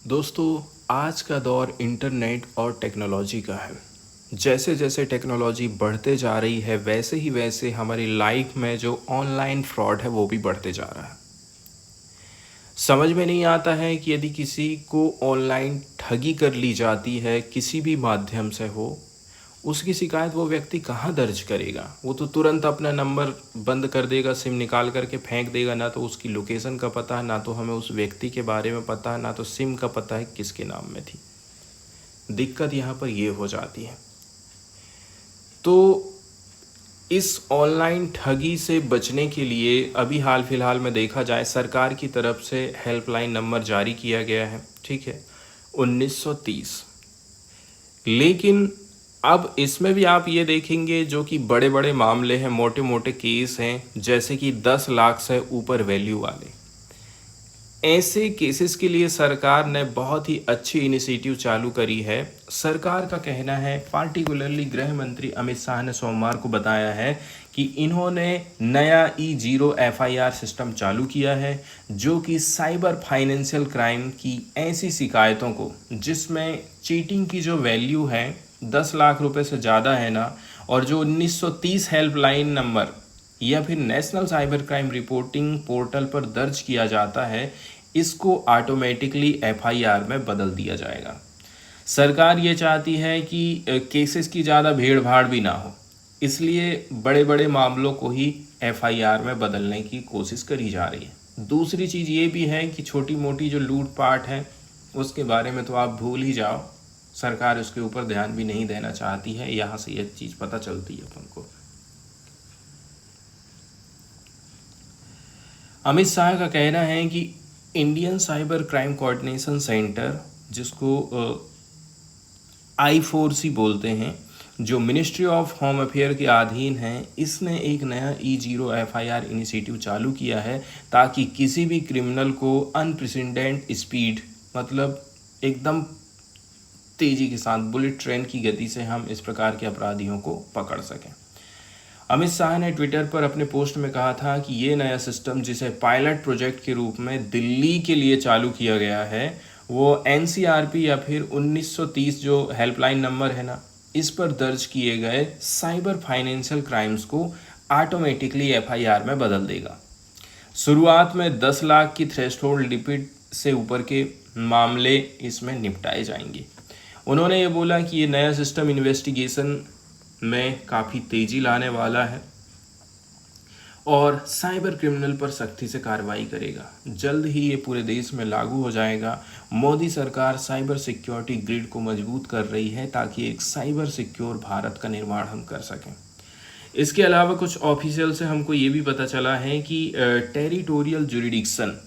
दोस्तों, आज का दौर इंटरनेट और टेक्नोलॉजी का है। जैसे जैसे टेक्नोलॉजी बढ़ते जा रही है वैसे ही वैसे हमारी लाइफ में जो ऑनलाइन फ्रॉड है वो भी बढ़ते जा रहा है। समझ में नहीं आता है कि यदि किसी को ऑनलाइन ठगी कर ली जाती है किसी भी माध्यम से हो, उसकी शिकायत वो व्यक्ति कहाँ दर्ज करेगा। वो तो तुरंत अपना नंबर बंद कर देगा, सिम निकाल करके फेंक देगा। ना तो उसकी लोकेशन का पता है, ना तो हमें उस व्यक्ति के बारे में पता है, ना तो सिम का पता है किसके नाम में थी। दिक्कत यहाँ पर ये हो जाती है। तो इस ऑनलाइन ठगी से बचने के लिए अभी हाल फिलहाल में देखा जाए सरकार की तरफ से हेल्पलाइन नंबर जारी किया गया है, ठीक है, 1930। लेकिन अब इसमें भी आप ये देखेंगे जो कि बड़े बड़े मामले हैं, मोटे मोटे केस हैं, जैसे कि 10 लाख से ऊपर वैल्यू वाले, ऐसे केसेस के लिए सरकार ने बहुत ही अच्छी इनिशिएटिव चालू करी है। सरकार का कहना है, पार्टिकुलरली गृह मंत्री अमित शाह ने सोमवार को बताया है कि इन्होंने नया E0 FIR सिस्टम चालू किया है जो कि साइबर फाइनेंशियल क्राइम की ऐसी शिकायतों को जिसमें चीटिंग की जो वैल्यू है 10 लाख रुपए से ज़्यादा है ना, और जो 1930 हेल्पलाइन नंबर या फिर national cyber crime reporting portal पर दर्ज किया जाता है, इसको ऑटोमेटिकली FIR में बदल दिया जाएगा। सरकार ये चाहती है कि केसेस की ज़्यादा भीड़ भाड़ भी ना हो, इसलिए बड़े बड़े मामलों को ही FIR में बदलने की कोशिश करी जा रही है। दूसरी चीज़ ये भी है कि छोटी मोटी जो लूटपाट है उसके बारे में तो आप भूल ही जाओ, सरकार उसके ऊपर ध्यान भी नहीं देना चाहती है। यहाँ से ये चीज़ पता चलती है अपन को। अमित शाह का कहना है कि Indian cyber crime coordination centre, जिसको I4C बोलते हैं, जो मिनिस्ट्री ऑफ होम अफेयर के अधीन है, इसने एक नया E0 FIR इनिशिएटिव चालू किया है ताकि किसी भी क्रिमिनल को अनप्रेसिडेंट स्पीड, मतलब एकदम तेज़ी के साथ बुलेट ट्रेन की गति से हम इस प्रकार के अपराधियों को पकड़ सकें। अमित शाह ने ट्विटर पर अपने पोस्ट में कहा था कि ये नया सिस्टम, जिसे पायलट प्रोजेक्ट के रूप में दिल्ली के लिए चालू किया गया है, वो NCRP या फिर 1930 जो हेल्पलाइन नंबर है ना, इस पर दर्ज किए गए साइबर फाइनेंशियल क्राइम्स को ऑटोमेटिकली FIR में बदल देगा। शुरुआत में 10 लाख की थ्रेशोल्ड लिमिट से ऊपर के मामले इसमें निपटाए जाएंगे। उन्होंने ये बोला कि ये नया सिस्टम इन्वेस्टिगेशन में काफ़ी तेज़ी लाने वाला है और साइबर क्रिमिनल पर सख्ती से कार्रवाई करेगा। जल्द ही ये पूरे देश में लागू हो जाएगा। मोदी सरकार साइबर सिक्योरिटी ग्रिड को मजबूत कर रही है ताकि एक साइबर सिक्योर भारत का निर्माण हम कर सकें। इसके अलावा कुछ ऑफिशियल से हमको ये भी पता चला है कि टेरिटोरियल जुरिडिक्शन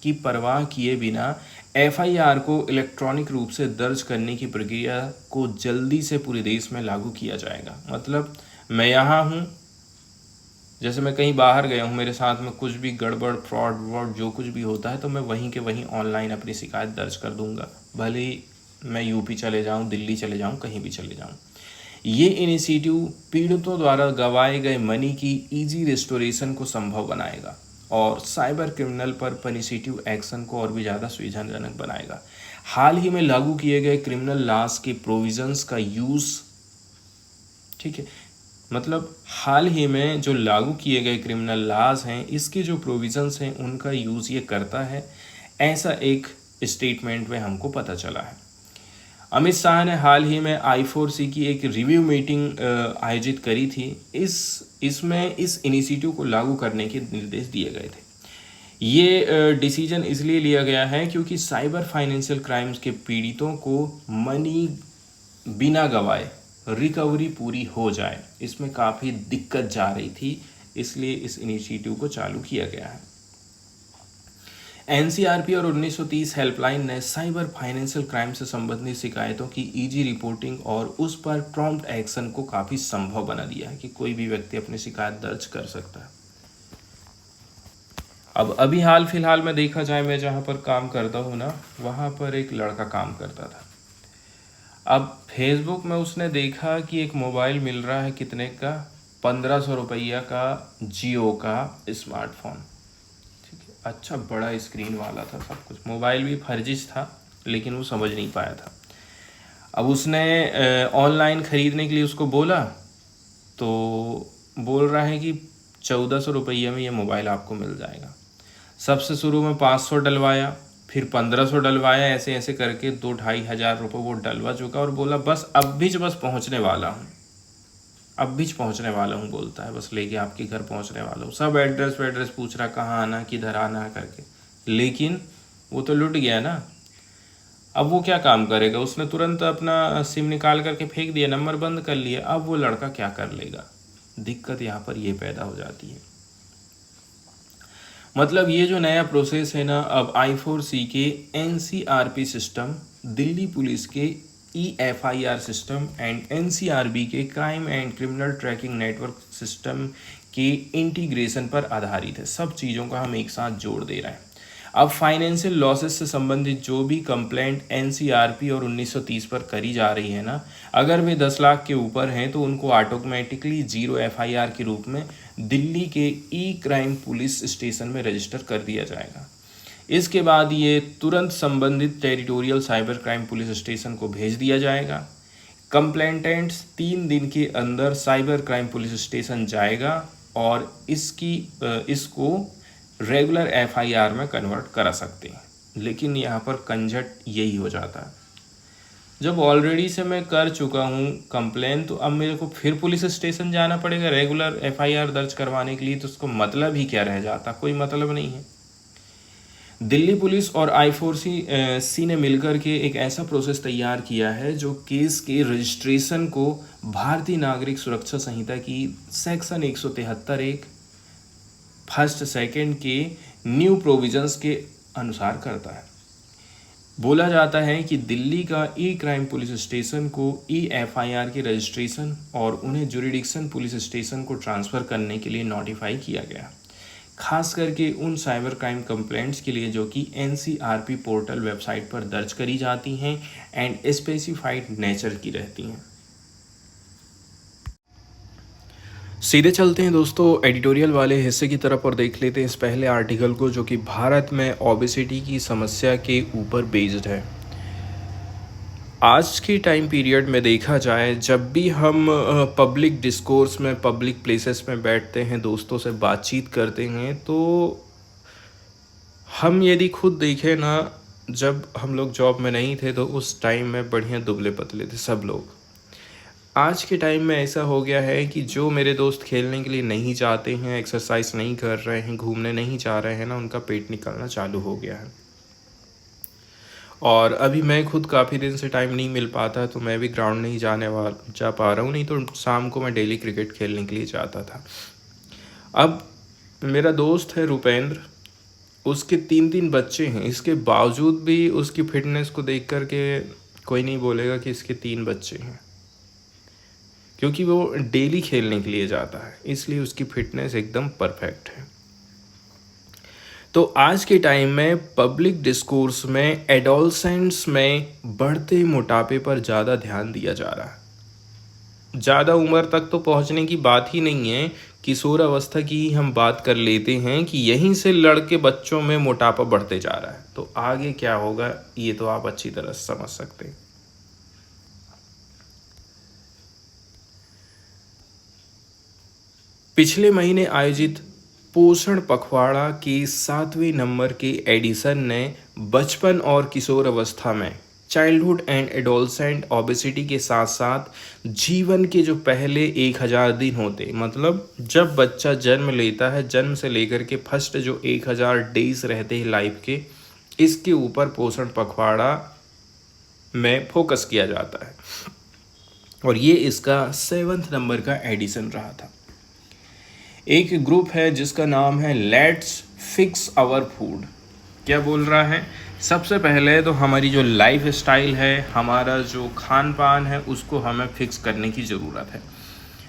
की परवाह किए बिना FIR को इलेक्ट्रॉनिक रूप से दर्ज करने की प्रक्रिया को जल्दी से पूरे देश में लागू किया जाएगा। मतलब मैं यहाँ हूँ, जैसे मैं कहीं बाहर गया हूँ, मेरे साथ में कुछ भी गड़बड़, फ्रॉड वॉड जो कुछ भी होता है, तो मैं वहीं के वहीं ऑनलाइन अपनी शिकायत दर्ज कर दूँगा, भले ही मैं UP चले जाऊँ, दिल्ली चले जाऊँ, कहीं भी चले जाऊँ। ये इनिशिएटिव पीड़ितों द्वारा गंवाए गए मनी की ईजी रिस्टोरेशन को संभव बनाएगा और साइबर क्रिमिनल पर पनिशिटिव एक्शन को और भी ज़्यादा सुविधाजनक बनाएगा। हाल ही में लागू किए गए क्रिमिनल लॉस के प्रोविजंस का यूज़, ठीक है, मतलब हाल ही में जो लागू किए गए क्रिमिनल लॉज हैं, इसके जो प्रोविजंस हैं उनका यूज़ ये करता है, ऐसा एक स्टेटमेंट में हमको पता चला है। अमित शाह ने हाल ही में I4C की एक रिव्यू मीटिंग आयोजित करी थी। इसमें इस इनिशिएटिव को लागू करने के निर्देश दिए गए थे। ये डिसीजन इसलिए लिया गया है क्योंकि साइबर फाइनेंशियल क्राइम्स के पीड़ितों को मनी बिना गवाए रिकवरी पूरी हो जाए, इसमें काफ़ी दिक्कत जा रही थी, इसलिए इस इनिशिएटिव को चालू किया गया है। NCRP और 1930 हेल्पलाइन ने साइबर फाइनेंशियल क्राइम से संबंधित शिकायतों की ईजी रिपोर्टिंग और उस पर प्रॉम्प्ट एक्शन को काफ़ी संभव बना दिया है कि कोई भी व्यक्ति अपनी शिकायत दर्ज कर सकता है। अब अभी हाल फिलहाल में देखा जाए, मैं जहाँ पर काम करता हूँ ना, वहाँ पर एक लड़का काम करता था। अब फेसबुक में उसने देखा कि एक मोबाइल मिल रहा है, कितने का, 1500 रुपया का, जियो का स्मार्टफोन। अच्छा बड़ा स्क्रीन वाला था, सब कुछ, मोबाइल भी फर्जी था, लेकिन वो समझ नहीं पाया था। अब उसने ऑनलाइन ख़रीदने के लिए उसको बोला, तो बोल रहा है कि 1400 रुपये में ये मोबाइल आपको मिल जाएगा। सबसे शुरू में 500 डलवाया, फिर 1500 डलवाया, ऐसे ऐसे करके 2-2,500 रुपये वो डलवा चुका और बोला बस अब भी बस पहुंचने वाला हूँ, अब भी पहुंचने वाला हूँ, बोलता है बस लेके आपके घर पहुंचने वाला हूँ। सब एड्रेस वेड्रेस पूछ रहा, कहाँ आना, किधर आना करके, लेकिन वो तो लुट गया ना। अब वो क्या काम करेगा, उसने तुरंत अपना सिम निकाल करके फेंक दिया, नंबर बंद कर लिया। अब वो लड़का क्या कर लेगा, दिक्कत यहाँ पर ये पैदा हो जाती है। मतलब ये जो नया प्रोसेस है ना, अब I4C के NCRP सिस्टम, दिल्ली पुलिस के EFIR सिस्टम एंड NCRB के crime and criminal tracking network system के इंटीग्रेशन पर आधारित है। सब चीज़ों का हम एक साथ जोड़ दे रहे हैं। अब फाइनेंशियल लॉसेस से संबंधित जो भी कंप्लेंट NCRP और 1930 पर करी जा रही है ना, अगर वे 10 लाख के ऊपर हैं तो उनको ऑटोमेटिकली 0 FIR के रूप में दिल्ली के क्राइम पुलिस स्टेशन में रजिस्टर कर दिया जाएगा। इसके बाद ये तुरंत संबंधित territorial cyber crime police station को भेज दिया जाएगा। कंप्लेंटेंट्स 3 दिन के अंदर साइबर क्राइम पुलिस स्टेशन जाएगा और इसको रेगुलर FIR में कन्वर्ट करा सकते हैं। लेकिन यहाँ पर कंजट यही हो जाता है, जब ऑलरेडी से मैं कर चुका हूँ कंप्लेन, तो अब मेरे को फिर पुलिस स्टेशन जाना पड़ेगा रेगुलर FIR दर्ज करवाने के लिए, तो उसको ही क्या रह जाता, कोई मतलब नहीं है। दिल्ली पुलिस और I4C ने मिलकर के एक ऐसा प्रोसेस तैयार किया है जो केस के रजिस्ट्रेशन को भारतीय नागरिक सुरक्षा संहिता की सेक्शन 173(1) फर्स्ट सेकंड के न्यू प्रोविजंस के अनुसार करता है। बोला जाता है कि दिल्ली का क्राइम पुलिस स्टेशन को FIR के रजिस्ट्रेशन और उन्हें जुरिडिक्शन पुलिस स्टेशन को ट्रांसफ़र करने के लिए नोटिफाई किया गया, खास करके उन साइबर क्राइम कंप्लेंट्स के लिए जो कि NCRP पोर्टल वेबसाइट पर दर्ज करी जाती हैं एंड स्पेसिफाइड नेचर की रहती हैं। सीधे चलते हैं दोस्तों एडिटोरियल वाले हिस्से की तरफ और देख लेते हैं इस पहले आर्टिकल को, जो कि भारत में ओबेसिटी की समस्या के ऊपर बेस्ड है। आज की टाइम पीरियड में देखा जाए, जब भी हम पब्लिक डिस्कोर्स में, पब्लिक प्लेसेस में बैठते हैं, दोस्तों से बातचीत करते हैं, तो हम यदि खुद देखें ना, जब हम लोग जॉब में नहीं थे तो उस टाइम में बढ़िया दुबले पतले थे सब लोग। आज के टाइम में ऐसा हो गया है कि जो मेरे दोस्त खेलने के लिए नहीं जाते हैं, एक्सरसाइज नहीं कर रहे हैं, घूमने नहीं जा रहे हैं ना, उनका पेट निकलना चालू हो गया है। और अभी मैं खुद काफ़ी दिन से टाइम नहीं मिल पाता, तो मैं भी ग्राउंड नहीं जा पा रहा हूँ, नहीं तो शाम को मैं डेली क्रिकेट खेलने के लिए जाता था। अब मेरा दोस्त है रुपेंद्र, उसके 3 बच्चे हैं, इसके बावजूद भी उसकी फिटनेस को देख कर के कोई नहीं बोलेगा कि इसके 3 बच्चे हैं, क्योंकि वो डेली खेलने के लिए जाता है, इसलिए उसकी फिटनेस एकदम परफेक्ट है। तो आज के टाइम में पब्लिक डिस्कोर्स में एडोलसेंट्स में बढ़ते मोटापे पर ज़्यादा ध्यान दिया जा रहा है। ज़्यादा उम्र तक तो पहुंचने की बात ही नहीं है, किशोर अवस्था की हम बात कर लेते हैं कि यहीं से लड़के बच्चों में मोटापा बढ़ते जा रहा है। तो आगे क्या होगा ये तो आप अच्छी तरह से समझ सकते हैं। पिछले महीने आयोजित पोषण पखवाड़ा के 7वें नंबर के एडिशन ने बचपन और किशोर अवस्था में चाइल्डहुड एंड एडोलसेंट ओबेसिटी के साथ साथ जीवन के जो पहले 1000 दिन होते, मतलब जब बच्चा जन्म लेता है, जन्म से लेकर के फर्स्ट जो 1000 डेज रहते हैं लाइफ के, इसके ऊपर पोषण पखवाड़ा में फोकस किया जाता है। और ये इसका 7th नंबर का एडिशन रहा था। एक ग्रुप है जिसका नाम है लेट्स फिक्स आवर फूड। क्या बोल रहा है, सबसे पहले तो हमारी जो लाइफ स्टाइल है, हमारा जो खान पान है, उसको हमें फिक्स करने की ज़रूरत है।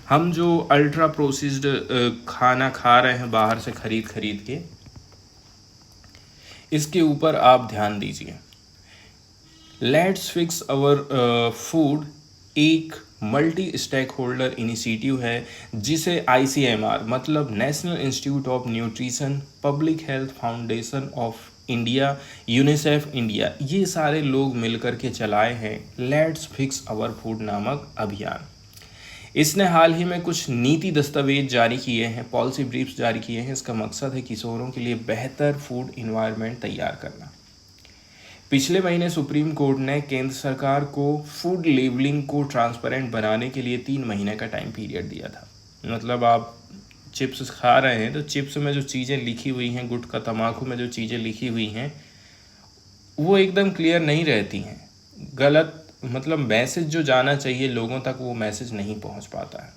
हम जो अल्ट्रा प्रोसेस्ड खाना खा रहे हैं बाहर से खरीद के, इसके ऊपर आप ध्यान दीजिए। लेट्स फिक्स आवर फूड एक मल्टी स्टेक होल्डर इनिशिएटिव है जिसे ICMR मतलब national institute of nutrition, public health foundation of India, UNICEF India, ये सारे लोग मिलकर के चलाए हैं लेट्स फिक्स आवर फूड नामक अभियान। इसने हाल ही में कुछ नीति दस्तावेज जारी किए हैं, पॉलिसी ब्रीफ्स जारी किए हैं। इसका मकसद है किशोरों के लिए बेहतर फूड इन्वायरमेंट तैयार करना। पिछले महीने सुप्रीम कोर्ट ने केंद्र सरकार को फूड लेबलिंग को ट्रांसपेरेंट बनाने के लिए 3 महीने का टाइम पीरियड दिया था। मतलब आप चिप्स खा रहे हैं तो चिप्स में जो चीज़ें लिखी हुई हैं, गुटखा तम्बाकू में जो चीज़ें लिखी हुई हैं वो एकदम क्लियर नहीं रहती हैं, गलत मतलब मैसेज जो जाना चाहिए लोगों तक वो मैसेज नहीं पहुंच पाता है।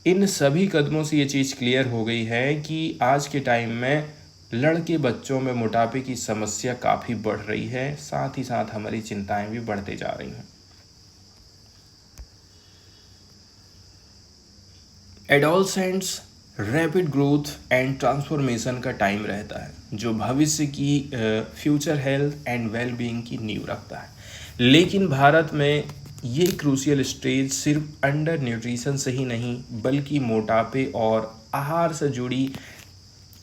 इन सभी कदमों से ये चीज़ क्लियर हो गई है कि आज के टाइम में लड़के बच्चों में मोटापे की समस्या काफ़ी बढ़ रही है, साथ ही साथ हमारी चिंताएं भी बढ़ते जा रही हैं। Adolescents rapid growth and transformation का टाइम रहता है जो भविष्य की future health and well being की नींव रखता है। लेकिन भारत में ये क्रूशियल स्टेज सिर्फ अंडर न्यूट्रिशन से ही नहीं बल्कि मोटापे और आहार से जुड़ी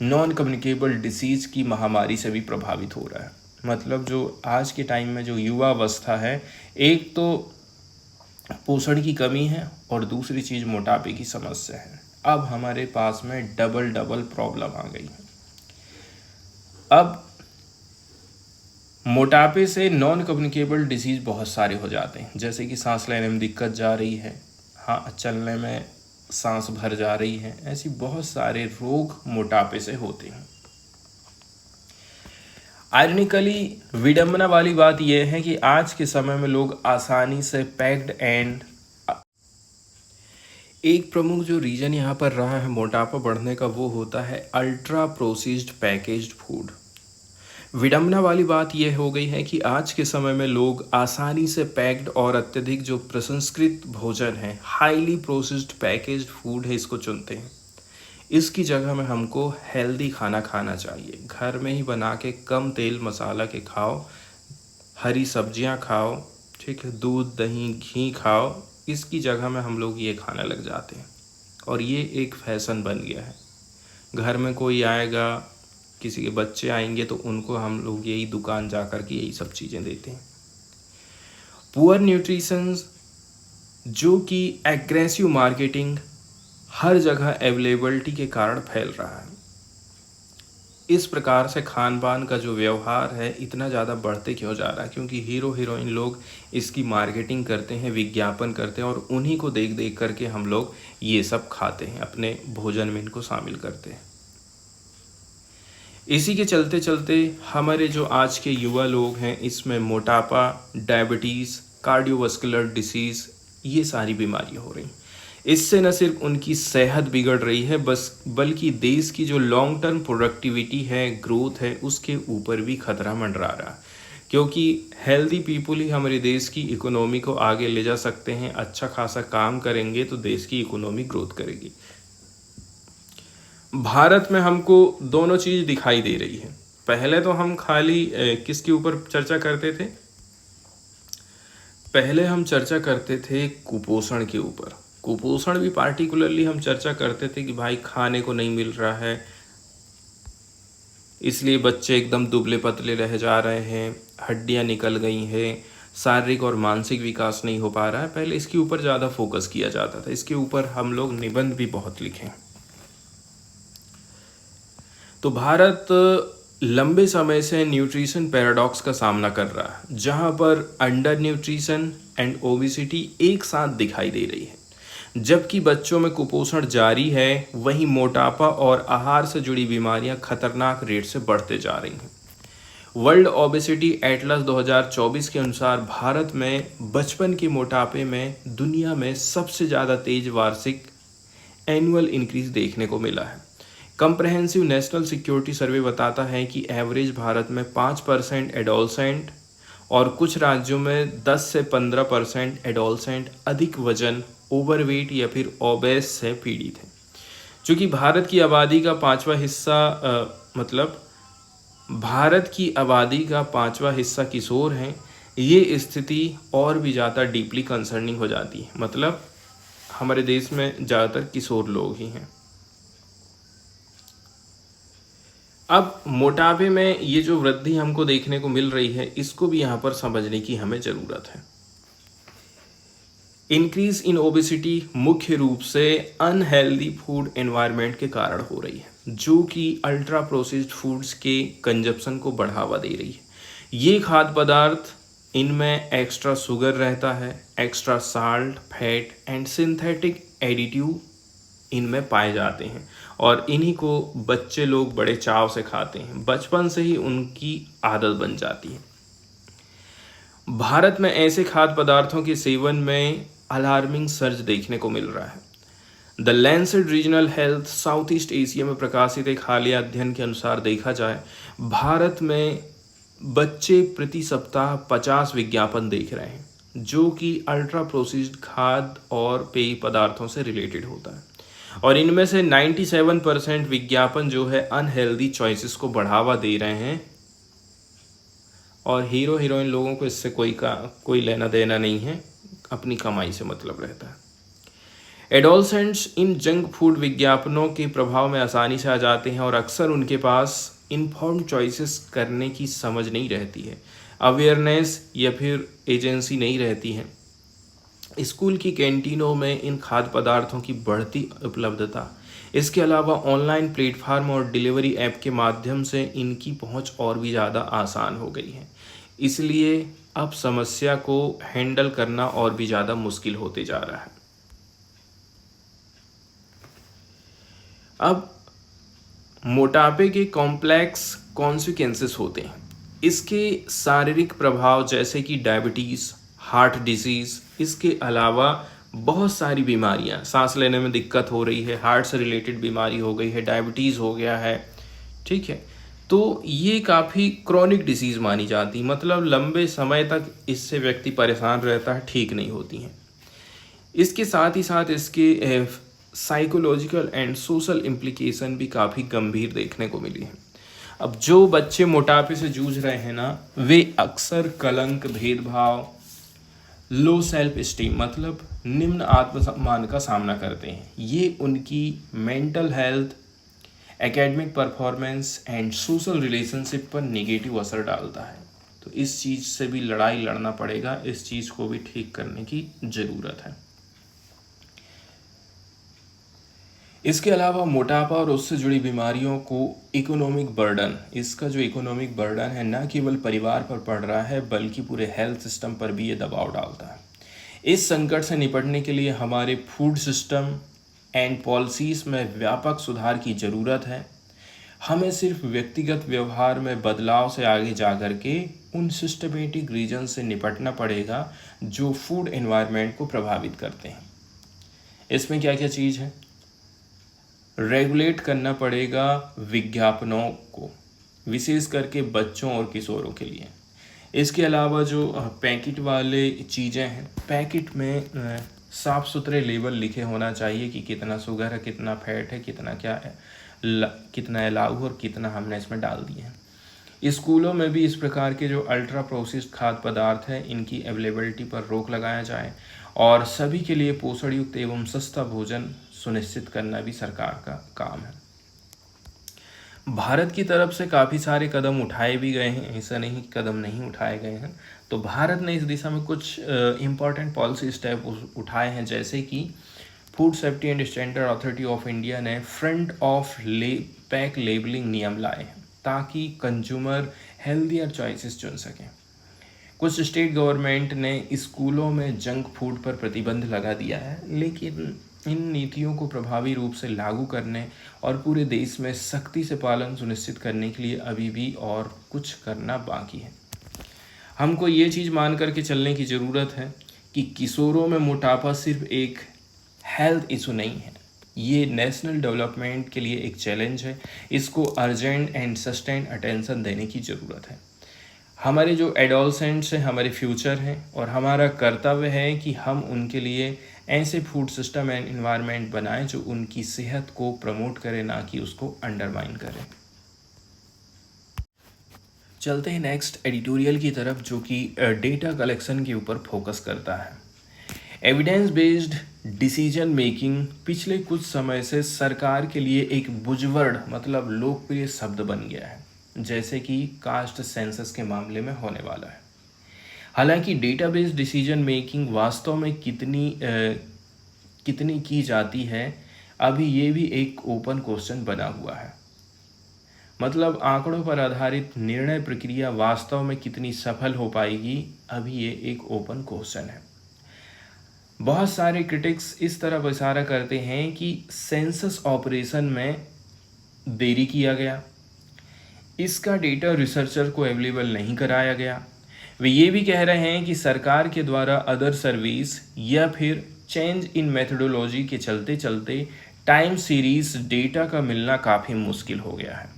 नॉन कम्युनिकेबल डिसीज़ की महामारी से भी प्रभावित हो रहा है। मतलब जो आज के टाइम में जो युवा अवस्था है, एक तो पोषण की कमी है और दूसरी चीज़ मोटापे की समस्या है। अब हमारे पास में डबल प्रॉब्लम आ गई है। अब मोटापे से नॉन कम्युनिकेबल डिसीज़ बहुत सारे हो जाते हैं, जैसे कि सांस लेने में दिक्कत जा रही है, हाँ चलने में सांस भर जा रही है, ऐसी बहुत सारे रोग मोटापे से होते हैं। आयरनिकली विडंबना वाली बात यह है कि आज के समय में लोग आसानी से पैक्ड एंड एक प्रमुख जो रीजन यहाँ पर रहा है मोटापा बढ़ने का वो होता है अल्ट्रा प्रोसेस्ड पैकेज्ड फूड। विडंबना वाली बात यह हो गई है कि आज के समय में लोग आसानी से पैक्ड और अत्यधिक जो प्रसंस्कृत भोजन है, हाईली प्रोसेस्ड पैकेज्ड फूड है, इसको चुनते हैं। इसकी जगह में हमको हेल्दी खाना खाना चाहिए। घर में ही बना के कम तेल मसाला के खाओ, हरी सब्जियां खाओ, ठीक है, दूध दही घी खाओ। इसकी जगह में हम लोग ये खाना लग जाते हैं और ये एक फैशन बन गया है। घर में कोई आएगा, किसी के बच्चे आएंगे तो उनको हम लोग यही दुकान जा कर के यही सब चीज़ें देते हैं। पुअर न्यूट्रिशन जो कि एग्रेसिव मार्केटिंग हर जगह अवेलेबिलिटी के कारण फैल रहा है। इस प्रकार से खान पान का जो व्यवहार है इतना ज़्यादा बढ़ते क्यों जा रहा है? क्योंकि हीरो हीरोइन लोग इसकी मार्केटिंग करते हैं, विज्ञापन करते हैं और उन्हीं को देख देख करके हम लोग ये सब खाते हैं, अपने भोजन में इनको शामिल करते हैं। इसी के चलते चलते हमारे जो आज के युवा लोग हैं इसमें मोटापा, डायबिटीज़, कार्डियोवास्कुलर डिसीज़, ये सारी बीमारियां हो रही। इससे न सिर्फ उनकी सेहत बिगड़ रही है बल्कि देश की जो लॉन्ग टर्म प्रोडक्टिविटी है, ग्रोथ है, उसके ऊपर भी खतरा मंडरा रहा है। क्योंकि हेल्दी पीपल ही हमारे देश की इकोनॉमी को आगे ले जा सकते हैं। अच्छा खासा काम करेंगे तो देश की इकोनॉमी ग्रोथ करेगी। भारत में हमको दोनों चीज़ दिखाई दे रही है। पहले तो हम खाली किसके ऊपर चर्चा करते थे? पहले हम चर्चा करते थे कुपोषण के ऊपर। कुपोषण भी पार्टिकुलरली हम चर्चा करते थे कि भाई खाने को नहीं मिल रहा है, इसलिए बच्चे एकदम दुबले पतले रह जा रहे हैं, हड्डियां निकल गई हैं, शारीरिक और मानसिक विकास नहीं हो पा रहा है। पहले इसके ऊपर ज़्यादा फोकस किया जाता था। इसके ऊपर हम लोग निबंध भी बहुत लिखे। तो भारत लंबे समय से न्यूट्रिशन पैराडॉक्स का सामना कर रहा है, जहां पर अंडर न्यूट्रिशन एंड ओबेसिटी एक साथ दिखाई दे रही है। जबकि बच्चों में कुपोषण जारी है, वहीं मोटापा और आहार से जुड़ी बीमारियां खतरनाक रेट से बढ़ते जा रही हैं। वर्ल्ड ओबेसिटी एटलस 2024 के अनुसार भारत में बचपन के मोटापे में दुनिया में सबसे ज़्यादा तेज वार्षिक एनुअल इंक्रीज देखने को मिला है। कंप्रहेंसिव नेशनल सिक्योरिटी सर्वे बताता है कि एवरेज भारत में 5% एडोलसेंट और कुछ राज्यों में 10 से 15% एडोलसेंट अधिक वजन, ओवरवेट या फिर ओबेस से पीड़ित है। चूँकि भारत की आबादी का 5वां हिस्सा किशोर हैं, ये स्थिति और भी ज़्यादा डीपली कंसर्निंग हो जाती है। मतलब हमारे देश में ज़्यादातर किशोर लोग ही हैं। अब मोटापे में ये जो वृद्धि हमको देखने को मिल रही है, इसको भी यहाँ पर समझने की हमें ज़रूरत है। इंक्रीज इन ओबेसिटी मुख्य रूप से अनहेल्दी फूड एनवायरनमेंट के कारण हो रही है, जो कि अल्ट्रा प्रोसेस्ड फूड्स के कंजप्शन को बढ़ावा दे रही है। ये खाद्य पदार्थ, इनमें एक्स्ट्रा शुगर रहता है, extra salt, fat and synthetic additive इनमें पाए जाते हैं, और इन्हीं को बच्चे लोग बड़े चाव से खाते हैं। बचपन से ही उनकी आदत बन जाती है। भारत में ऐसे खाद्य पदार्थों के सेवन में अलार्मिंग सर्ज देखने को मिल रहा है। The Lancet regional health south east Asia में प्रकाशित एक हालिया अध्ययन के अनुसार देखा जाए, भारत में बच्चे प्रति सप्ताह 50 विज्ञापन देख रहे हैं, जो कि अल्ट्रा प्रोसेस्ड खाद्य और पेय पदार्थों से रिलेटेड होता है, और इनमें से 97% विज्ञापन जो है अनहेल्दी चॉइसेस को बढ़ावा दे रहे हैं, और हीरो हीरोइन लोगों को इससे कोई लेना देना नहीं है, अपनी कमाई से मतलब रहता है। एडोलसेंट्स इन जंक फूड विज्ञापनों के प्रभाव में आसानी से आ जाते हैं, और अक्सर उनके पास इन्फॉर्म्ड चॉइसेस करने की समझ नहीं रहती है, अवेयरनेस या फिर एजेंसी नहीं रहती है। स्कूल की कैंटीनों में इन खाद्य पदार्थों की बढ़ती उपलब्धता, इसके अलावा ऑनलाइन प्लेटफार्म और डिलीवरी ऐप के माध्यम से इनकी पहुंच और भी ज़्यादा आसान हो गई है। इसलिए अब समस्या को हैंडल करना और भी ज़्यादा मुश्किल होते जा रहा है। अब मोटापे के कॉम्प्लेक्स कॉन्सिक्वेंसेस होते हैं। इसके शारीरिक प्रभाव जैसे कि डायबिटीज़, हार्ट डिजीज़, इसके अलावा बहुत सारी बीमारियां, सांस लेने में दिक्कत हो रही है, हार्ट से रिलेटेड बीमारी हो गई है, डायबिटीज़ हो गया है, ठीक है। तो ये काफ़ी क्रॉनिक डिसीज़ मानी जाती, मतलब लंबे समय तक इससे व्यक्ति परेशान रहता है, ठीक नहीं होती हैं। इसके साथ ही साथ इसके साइकोलॉजिकल एंड सोशल इम्प्लीकेशन भी काफ़ी गंभीर देखने को मिली हैं। अब जो बच्चे मोटापे से जूझ रहे हैं ना, वे अक्सर कलंक, भेदभाव, लो सेल्फ स्टीम मतलब निम्न आत्मसम्मान का सामना करते हैं। ये उनकी mental health, academic performance and social relationship पर नेगेटिव असर डालता है। तो इस चीज़ से भी लड़ाई लड़ना पड़ेगा, इस चीज़ को भी ठीक करने की ज़रूरत है। इसके अलावा मोटापा और उससे जुड़ी बीमारियों को इकोनॉमिक बर्डन, इसका जो इकोनॉमिक बर्डन है न केवल परिवार पर पड़ रहा है, बल्कि पूरे हेल्थ सिस्टम पर भी ये दबाव डालता है। इस संकट से निपटने के लिए हमारे फूड सिस्टम एंड पॉलिसीज़ में व्यापक सुधार की ज़रूरत है। हमें सिर्फ व्यक्तिगत व्यवहार में बदलाव से आगे जा कर के उन सिस्टमेटिक रीजन से निपटना पड़ेगा जो फूड एनवायरनमेंट को प्रभावित करते हैं। इसमें क्या क्या चीज़ है? रेगुलेट करना पड़ेगा विज्ञापनों को, विशेष करके बच्चों और किशोरों के लिए। इसके अलावा जो पैकेट वाले चीज़ें हैं, पैकेट में साफ़ सुथरे लेबल लिखे होना चाहिए कि कितना शुगर है, कितना फैट है, कितना क्या है, कितना अलाउ और कितना हमने इसमें डाल दिए हैं। स्कूलों में भी इस प्रकार के जो अल्ट्रा प्रोसेस्ड खाद्य पदार्थ हैं, इनकी अवेलेबिलिटी पर रोक लगाया जाए, और सभी के लिए पोषण युक्त एवं सस्ता भोजन सुनिश्चित करना भी सरकार का काम है। भारत की तरफ से काफ़ी सारे कदम उठाए भी गए हैं, ऐसा नहीं कदम नहीं उठाए गए हैं। तो भारत ने इस दिशा में कुछ इम्पॉर्टेंट पॉलिसी स्टेप उठाए हैं, जैसे कि food safety and standard authority of India ने फ्रंट ऑफ पैक लेबलिंग नियम लाए हैं, ताकि कंज्यूमर हेल्दियर चॉइसेस चुन सकें। कुछ स्टेट गवर्नमेंट ने स्कूलों में जंक फूड पर प्रतिबंध लगा दिया है, लेकिन इन नीतियों को प्रभावी रूप से लागू करने और पूरे देश में सख्ती से पालन सुनिश्चित करने के लिए अभी भी और कुछ करना बाकी है। हमको ये चीज़ मान करके चलने की ज़रूरत है कि किशोरों में मोटापा सिर्फ एक हेल्थ इशू नहीं है, ये नेशनल डेवलपमेंट के लिए एक चैलेंज है। इसको अर्जेंट एंड सस्टेन अटेंशन देने की ज़रूरत है। हमारे जो एडोलसेंट्स हैं हमारे फ्यूचर हैं, और हमारा कर्तव्य है कि हम उनके लिए ऐसे फूड सिस्टम एंड एनवायरनमेंट बनाएं जो उनकी सेहत को प्रमोट करे, ना कि उसको अंडरमाइन करे। चलते हैं नेक्स्ट एडिटोरियल की तरफ, जो कि डेटा कलेक्शन के ऊपर फोकस करता है। एविडेंस बेस्ड डिसीजन मेकिंग पिछले कुछ समय से सरकार के लिए एक बुजवर्ड मतलब लोकप्रिय शब्द बन गया है, जैसे कि कास्ट सेंसस के मामले में होने वाला है। हालांकि डेटाबेस डिसीजन मेकिंग वास्तव में कितनी की जाती है, अभी ये भी एक ओपन क्वेश्चन बना हुआ है। मतलब आंकड़ों पर आधारित निर्णय प्रक्रिया वास्तव में कितनी सफल हो पाएगी, अभी ये एक ओपन क्वेश्चन है। बहुत सारे क्रिटिक्स इस तरफ इशारा करते हैं कि सेंसस ऑपरेशन में देरी किया गया, इसका डेटा रिसर्चर को अवेलेबल नहीं कराया गया। वे ये भी कह रहे हैं कि सरकार के द्वारा अदर सर्विस या फिर चेंज इन मेथोडोलॉजी के चलते चलते टाइम सीरीज डेटा का मिलना काफ़ी मुश्किल हो गया है,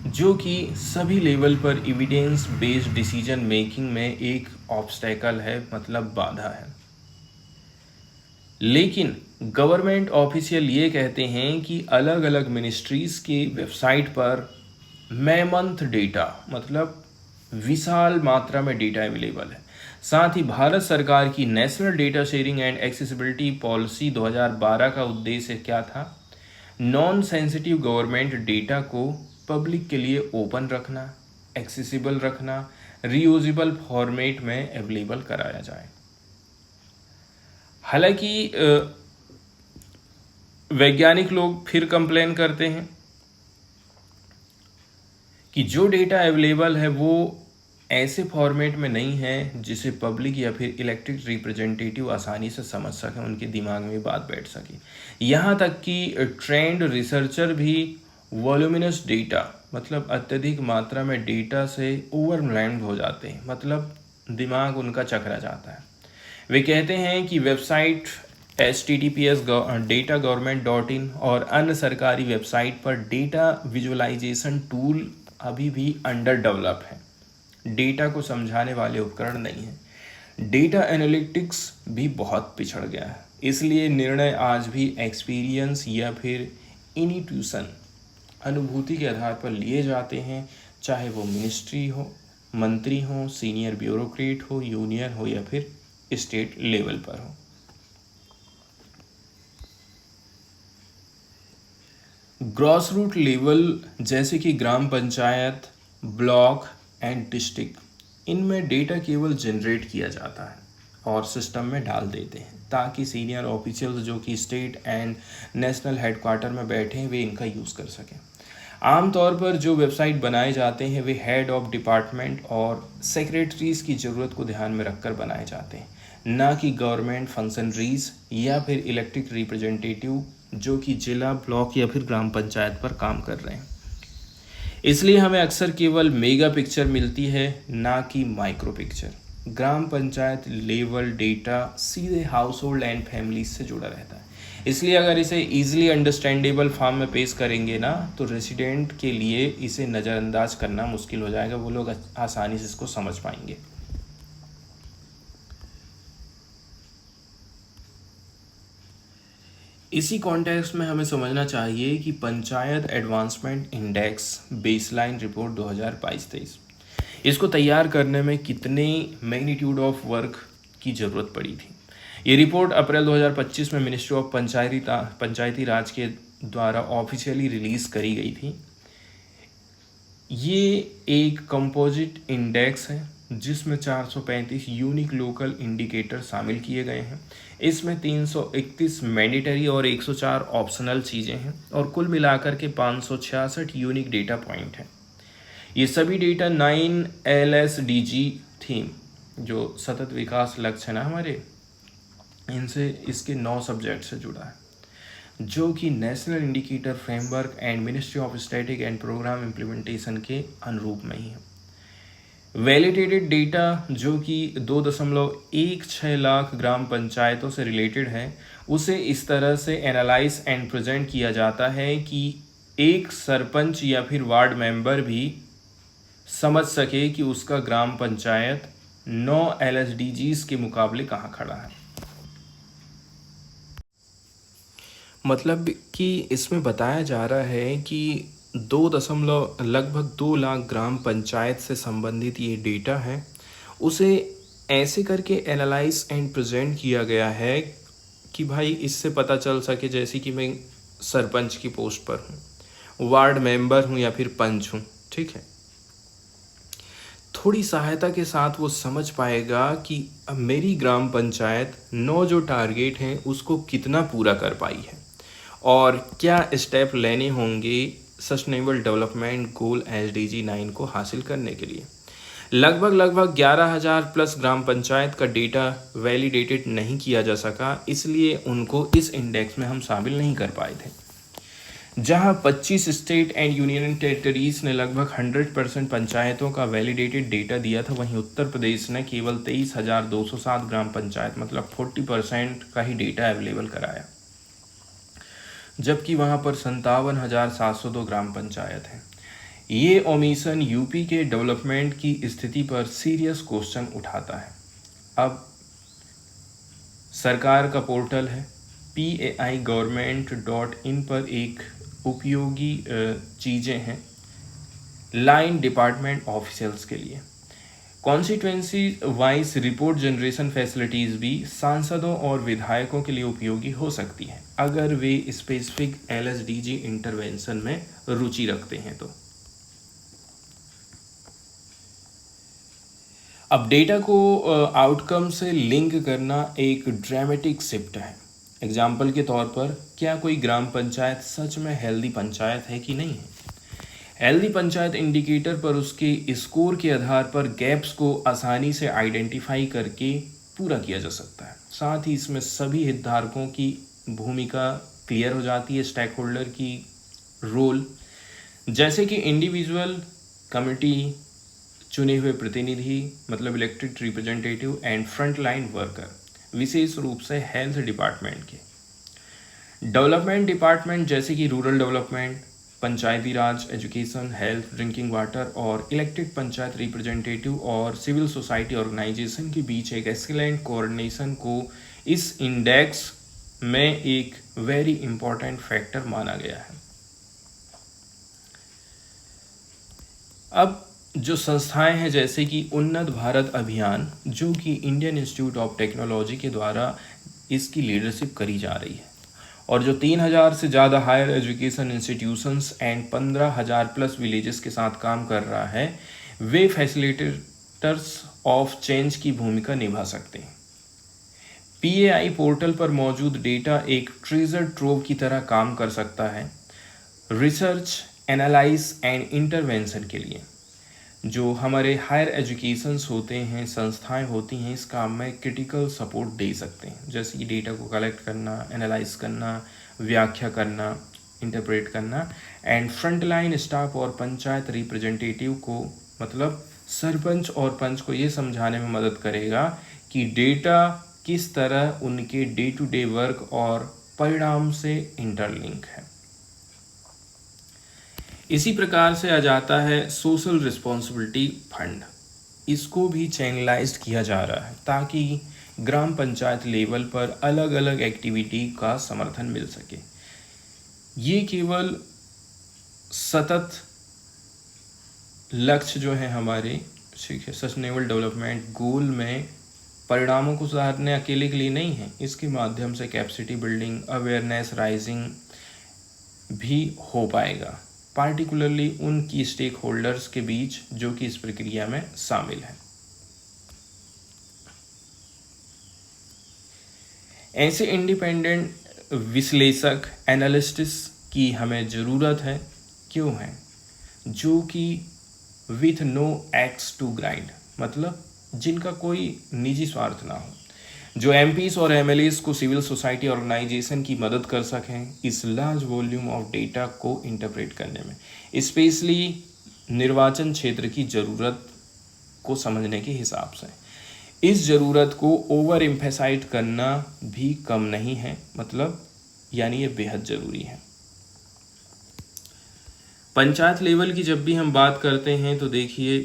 जो कि सभी लेवल पर एविडेंस बेस्ड डिसीजन मेकिंग में एक ऑब्स्टेकल है, मतलब बाधा है। लेकिन गवर्नमेंट ऑफिशियल ये कहते हैं कि अलग अलग मिनिस्ट्रीज के वेबसाइट पर मैमंथ डेटा मतलब विशाल मात्रा में डेटा अवेलेबल है। साथ ही भारत सरकार की national data sharing and accessibility policy 2012 का उद्देश्य क्या था? नॉन सेंसिटिव गवर्नमेंट डेटा को पब्लिक के लिए ओपन रखना, एक्सेसिबल रखना, रीयूजेबल फॉर्मेट में अवेलेबल कराया जाए। हालांकि वैज्ञानिक लोग फिर कंप्लेन करते हैं कि जो डेटा अवेलेबल है वो ऐसे फॉर्मेट में नहीं है जिसे पब्लिक या फिर इलेक्टेड रिप्रेजेंटेटिव आसानी से समझ सकें, उनके दिमाग में बात बैठ सके। यहाँ तक कि ट्रेंड रिसर्चर भी वॉल्यूमिनस डेटा मतलब अत्यधिक मात्रा में डेटा से ओवरवेल्म्ड हो जाते हैं, मतलब दिमाग उनका चकरा जाता है। वे कहते हैं कि वेबसाइट https datagovernment.in और अन्य सरकारी वेबसाइट पर डेटा विजुअलाइजेशन टूल अभी भी अंडर डेवलप है, डेटा को समझाने वाले उपकरण नहीं है। डेटा एनालिटिक्स भी बहुत पिछड़ गया है, इसलिए निर्णय आज भी एक्सपीरियंस या फिर इनिट्यूशन अनुभूति के आधार पर लिए जाते हैं, चाहे वो मिनिस्ट्री हो, मंत्री हो, सीनियर ब्यूरोक्रेट हो, यूनियन हो या फिर स्टेट लेवल पर हो। ग्रॉस रूट लेवल जैसे कि ग्राम पंचायत, ब्लॉक एंड डिस्ट्रिक्ट, इनमें डेटा केवल जनरेट किया जाता है और सिस्टम में डाल देते हैं ताकि सीनियर ऑफिशियल्स जो कि स्टेट एंड नेशनल हेडक्वार्टर में बैठे हैं वे इनका यूज़ कर सकें। आमतौर पर जो वेबसाइट बनाए जाते हैं वे हेड ऑफ डिपार्टमेंट और सेक्रेटरीज की ज़रूरत को ध्यान में रखकर बनाए जाते हैं, ना कि गवर्नमेंट फंक्शनरीज या फिर इलेक्टेड रिप्रेजेंटेटिव जो कि जिला, ब्लॉक या फिर ग्राम पंचायत पर काम कर रहे हैं। इसलिए हमें अक्सर केवल मेगा पिक्चर मिलती है, ना कि माइक्रो पिक्चर। ग्राम पंचायत लेवल डेटा सीधे हाउस होल्ड एंड फैमिली से जुड़ा रहता है, इसलिए अगर इसे ईजिली अंडरस्टैंडेबल फॉर्म में पेश करेंगे ना तो रेसिडेंट के लिए इसे नज़रअंदाज करना मुश्किल हो जाएगा, वो लोग आसानी से इसको समझ पाएंगे। इसी कॉन्टेक्स्ट में हमें समझना चाहिए कि panchayat advancement index baseline report 2022-23 इसको तैयार करने में कितने मैग्नीट्यूड ऑफ वर्क की ज़रूरत पड़ी थी। ये रिपोर्ट अप्रैल 2025 में मिनिस्ट्री ऑफ पंचायती राज के द्वारा ऑफिशियली रिलीज़ करी गई थी। ये एक कंपोजिट इंडेक्स है जिसमें 435 यूनिक लोकल इंडिकेटर शामिल किए गए हैं। इसमें 331 मैंडेटरी और 104 ऑप्शनल चीज़ें हैं और कुल मिलाकर के 566 यूनिक डेटा पॉइंट हैं। ये सभी डेटा 9 LSDG थीम जो सतत विकास लक्ष्य है ना हमारे, इनसे इसके 9 सब्जेक्ट से जुड़ा है, जो कि national indicator framework and ministry of static and programme implementation के अनुरूप में ही है। वैलिडेटेड डेटा जो कि 2.16 लाख ग्राम पंचायतों से रिलेटेड है, उसे इस तरह से एनालाइज एंड प्रेजेंट किया जाता है कि एक सरपंच या फिर वार्ड मेंबर भी समझ सके कि उसका ग्राम पंचायत 9 LSDGs के मुकाबले कहाँ खड़ा है। मतलब कि इसमें बताया जा रहा है कि लगभग 2 लाख ग्राम पंचायत से संबंधित ये डेटा है, उसे ऐसे करके एनालाइज एंड प्रेजेंट किया गया है कि भाई इससे पता चल सके, जैसे कि मैं सरपंच की पोस्ट पर हूँ, वार्ड मेंबर हूँ या फिर पंच हूँ, ठीक है, थोड़ी सहायता के साथ वो समझ पाएगा कि अब मेरी ग्राम पंचायत 9 जो टारगेट हैं उसको कितना पूरा कर पाई है और क्या स्टेप लेने होंगे सस्टेनेबल डेवलपमेंट गोल SDG 9 को हासिल करने के लिए। लगभग 11,000 प्लस ग्राम पंचायत का डेटा वैलिडेटेड नहीं किया जा सका, इसलिए उनको इस इंडेक्स में हम शामिल नहीं कर पाए थे। जहां 25 स्टेट एंड यूनियन टेरिटरीज ने लगभग 100% पंचायतों का वैलिडेटेड डेटा दिया था, वहीं उत्तर प्रदेश ने केवल 23,207 ग्राम पंचायत मतलब 40% का ही डेटा अवेलेबल कराया, जबकि वहां पर 57,702 ग्राम पंचायत हैं। ये ओमिशन यूपी के डेवलपमेंट की स्थिति पर सीरियस क्वेश्चन उठाता है। अब सरकार का पोर्टल है PAI-government.in पर एक उपयोगी चीज़ें हैं लाइन डिपार्टमेंट ऑफिशियल्स के लिए। Constituency wise report generation facilities भी सांसदों और विधायकों के लिए उपयोगी हो सकती हैं अगर वे स्पेसिफिक LSDG इंटरवेंशन में रुचि रखते हैं तो। अब डेटा को आउटकम से लिंक करना एक ड्रामेटिक शिफ्ट है। एग्जाम्पल के तौर पर, क्या कोई ग्राम पंचायत सच में हेल्दी पंचायत है कि नहीं है? हेल्दी पंचायत इंडिकेटर पर उसके स्कोर के आधार पर गैप्स को आसानी से आइडेंटिफाई करके पूरा किया जा सकता है। साथ ही इसमें सभी हितधारकों की भूमिका क्लियर हो जाती है, स्टेक होल्डर की रोल, जैसे कि इंडिविजुअल, कमिटी, चुने हुए प्रतिनिधि मतलब elected representative and front line worker, विशेष रूप से हेल्थ डिपार्टमेंट के। डेवलपमेंट डिपार्टमेंट जैसे कि rural development, Panchayati Raj, education, health, drinking water और इलेक्टेड पंचायत रिप्रेजेंटेटिव और सिविल सोसाइटी ऑर्गेनाइजेशन के बीच एक एक्सीलेंट कोऑर्डिनेशन को इस इंडेक्स में एक वेरी इंपॉर्टेंट फैक्टर माना गया है। अब जो संस्थाएं हैं जैसे कि उन्नत भारत अभियान, जो कि इंडियन इंस्टीट्यूट ऑफ टेक्नोलॉजी के द्वारा इसकी लीडरशिप करी जा रही है, और जो 3,000 से ज़्यादा higher education institutions and 15,000 plus villages के साथ काम कर रहा है, वे फैसिलिटेटर्स ऑफ चेंज की भूमिका निभा सकते हैं। PAI पोर्टल पर मौजूद डेटा एक ट्रेजर ट्रोव की तरह काम कर सकता है रिसर्च, एनालाइज एंड इंटरवेंशन के लिए। जो हमारे हायर एजुकेशंस होते हैं, संस्थाएं होती हैं, इस काम में क्रिटिकल सपोर्ट दे सकते हैं, जैसे कि डेटा को कलेक्ट करना, एनालाइज करना, व्याख्या करना, इंटरप्रेट करना, एंड फ्रंटलाइन स्टाफ और पंचायत रिप्रेजेंटेटिव को मतलब सरपंच और पंच को ये समझाने में मदद करेगा कि डेटा किस तरह उनके डे टू डे वर्क और परिणाम से इंटरलिंक है। इसी प्रकार से आ जाता है सोशल रिस्पॉन्सिबिलिटी फंड। इसको भी चैनलाइज्ड किया जा रहा है ताकि ग्राम पंचायत लेवल पर अलग अलग एक्टिविटी का समर्थन मिल सके। ये केवल सतत लक्ष्य जो है हमारे, ठीक है, सस्टेनेबल डेवलपमेंट गोल में परिणामों को सुधारने अकेले के लिए नहीं है, इसके माध्यम से कैपेसिटी बिल्डिंग, अवेयरनेस राइजिंग भी हो पाएगा, पार्टिकुलरली उन की स्टेक होल्डर्स के बीच जो कि इस प्रक्रिया में शामिल हैं। ऐसे इंडिपेंडेंट विश्लेषक, एनालिस्ट्स की हमें ज़रूरत है। क्यों है? जो कि with no axe to grind, मतलब जिनका कोई निजी स्वार्थ ना हो, जो MPs और MLAs को सिविल सोसाइटी ऑर्गेनाइजेशन की मदद कर सकें इस लार्ज वॉल्यूम ऑफ डेटा को इंटरप्रेट करने में, स्पेशली निर्वाचन क्षेत्र की ज़रूरत को समझने के हिसाब से। इस ज़रूरत को ओवर एम्फेसाइज करना भी कम नहीं है, मतलब यानी ये बेहद ज़रूरी है। पंचायत लेवल की जब भी हम बात करते हैं तो देखिए,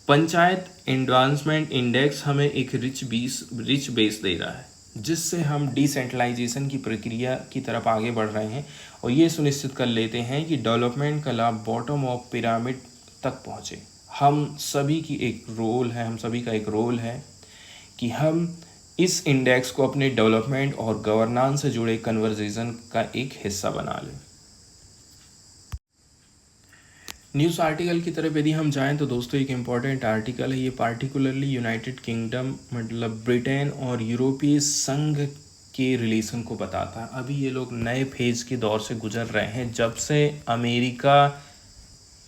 पंचायत एडवांसमेंट इंडेक्स हमें एक रिच बेस दे रहा है, जिससे हम डिसेंट्रलाइजेशन की प्रक्रिया की तरफ आगे बढ़ रहे हैं और ये सुनिश्चित कर लेते हैं कि डेवलपमेंट का लाभ बॉटम ऑफ पिरामिड तक पहुँचे। हम सभी की एक रोल है, हम सभी का एक रोल है कि हम इस इंडेक्स को अपने डेवलपमेंट और गवर्नेंस से जुड़े कन्वर्सेशन का एक हिस्सा बना लें। न्यूज़ आर्टिकल की तरफ यदि हम जाएं तो दोस्तों एक इम्पॉर्टेंट आर्टिकल है, ये पार्टिकुलरली यूनाइटेड किंगडम मतलब ब्रिटेन और यूरोपीय संघ के रिलेशन को बताता है। अभी ये लोग नए फेज के दौर से गुजर रहे हैं जब से अमेरिका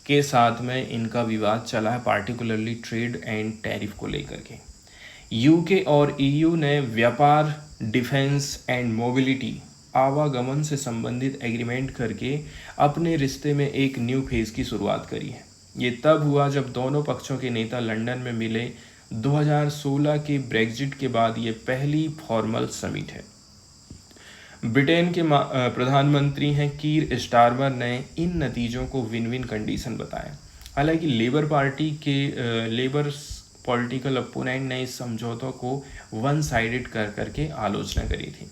के साथ में इनका विवाद चला है, पार्टिकुलरली ट्रेड एंड टैरिफ को लेकर के। यूके और ईयू ने व्यापार, डिफेंस एंड मोबिलिटी, आवागमन से संबंधित एग्रीमेंट करके अपने रिश्ते में एक न्यू फेज की शुरुआत करी है। ये तब हुआ जब दोनों पक्षों के नेता लंदन में मिले। 2016 के ब्रेग्जिट के बाद ये पहली फॉर्मल समिट है। ब्रिटेन के प्रधानमंत्री हैं कीर स्टारमर ने इन नतीजों को विन विन कंडीशन बताया। हालांकि लेबर पॉलिटिकल अपोनेंट ने इस समझौतों को वन साइडेड कर करके आलोचना करी थी।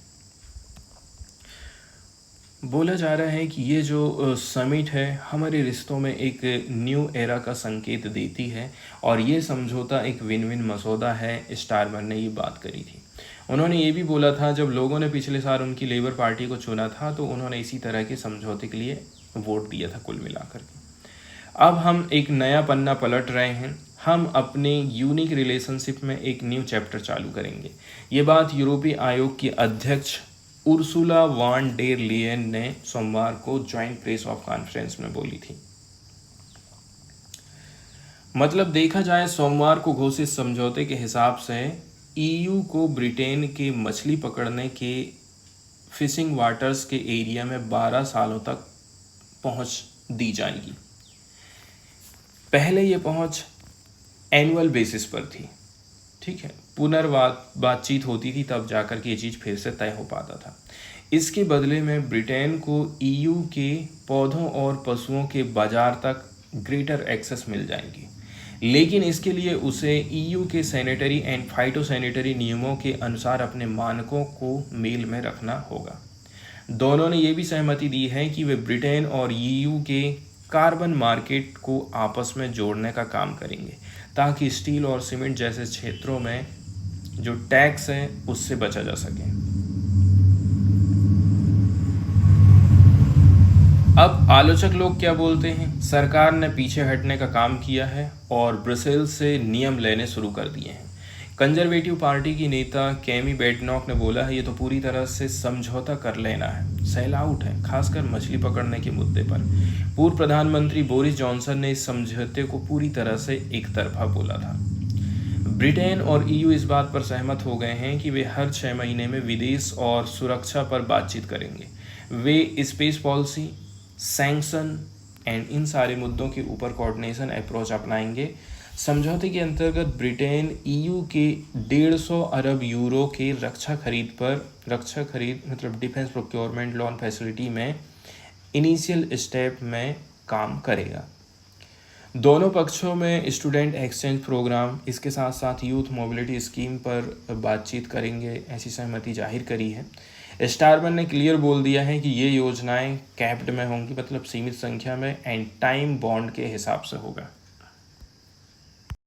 बोला जा रहा है कि ये जो समिट है हमारे रिश्तों में एक न्यू एरा का संकेत देती है और ये समझौता एक विन विन मसौदा है। स्टारमर ने ये बात करी थी। उन्होंने ये भी बोला था जब लोगों ने पिछले साल उनकी लेबर पार्टी को चुना था तो उन्होंने इसी तरह के समझौते के लिए वोट दिया था कुल मिलाकर के। अब हम एक नया पन्ना पलट रहे हैं। हम अपने यूनिक रिलेशनशिप में एक न्यू चैप्टर चालू करेंगे। ये बात यूरोपीय आयोग की अध्यक्ष उर्सुला वान डेर लियन ने सोमवार को ज्वाइंट प्रेस ऑफ कॉन्फ्रेंस में बोली थी। मतलब देखा जाए सोमवार को घोषित समझौते के हिसाब से ईयू को ब्रिटेन के मछली पकड़ने के फिशिंग वाटर्स के एरिया में 12 सालों तक पहुंच दी जाएगी। पहले ये पहुंच एनुअल बेसिस पर थी, ठीक है, बातचीत होती थी तब जाकर के ये चीज़ फिर से तय हो पाता था। इसके बदले में ब्रिटेन को ईयू के पौधों और पशुओं के बाजार तक ग्रेटर एक्सेस मिल जाएगी, लेकिन इसके लिए उसे ईयू के सैनिटरी एंड फाइटोसैनिटरी नियमों के अनुसार अपने मानकों को मेल में रखना होगा। दोनों ने ये भी सहमति दी है कि वे ब्रिटेन और ईयू के कार्बन मार्केट को आपस में जोड़ने का काम करेंगे ताकि स्टील और सीमेंट जैसे क्षेत्रों में जो टैक्स है उससे बचा जा सके। अब आलोचक लोग क्या बोलते हैं? सरकार ने पीछे हटने का काम किया है और ब्रसेल्स से नियम लेने शुरू कर दिए हैं। कंजर्वेटिव पार्टी की नेता केमी बेडनॉक ने बोला है ये तो पूरी तरह से समझौता कर लेना है, सेल आउट है, खासकर मछली पकड़ने के मुद्दे पर। पूर्व प्रधानमंत्री बोरिस जॉनसन ने इस समझौते को पूरी तरह से एक तरफा बोला था। ब्रिटेन और ईयू इस बात पर सहमत हो गए हैं कि वे हर 6 महीने में विदेश और सुरक्षा पर बातचीत करेंगे। वे स्पेस पॉलिसी, सैंक्शन एंड इन सारे मुद्दों के ऊपर कोऑर्डिनेशन अप्रोच अपनाएंगे। समझौते के अंतर्गत ब्रिटेन ईयू के 150 अरब यूरो के रक्षा खरीद मतलब डिफेंस प्रोक्योरमेंट लोन फैसिलिटी में इनिशियल स्टेप में काम करेगा। दोनों पक्षों में स्टूडेंट एक्सचेंज प्रोग्राम, इसके साथ साथ यूथ मोबिलिटी स्कीम पर बातचीत करेंगे, ऐसी सहमति जाहिर करी है। स्टारमर ने क्लियर बोल दिया है कि ये योजनाएं कैप्ड में होंगी, मतलब सीमित संख्या में, एंड टाइम बॉन्ड के हिसाब से होगा।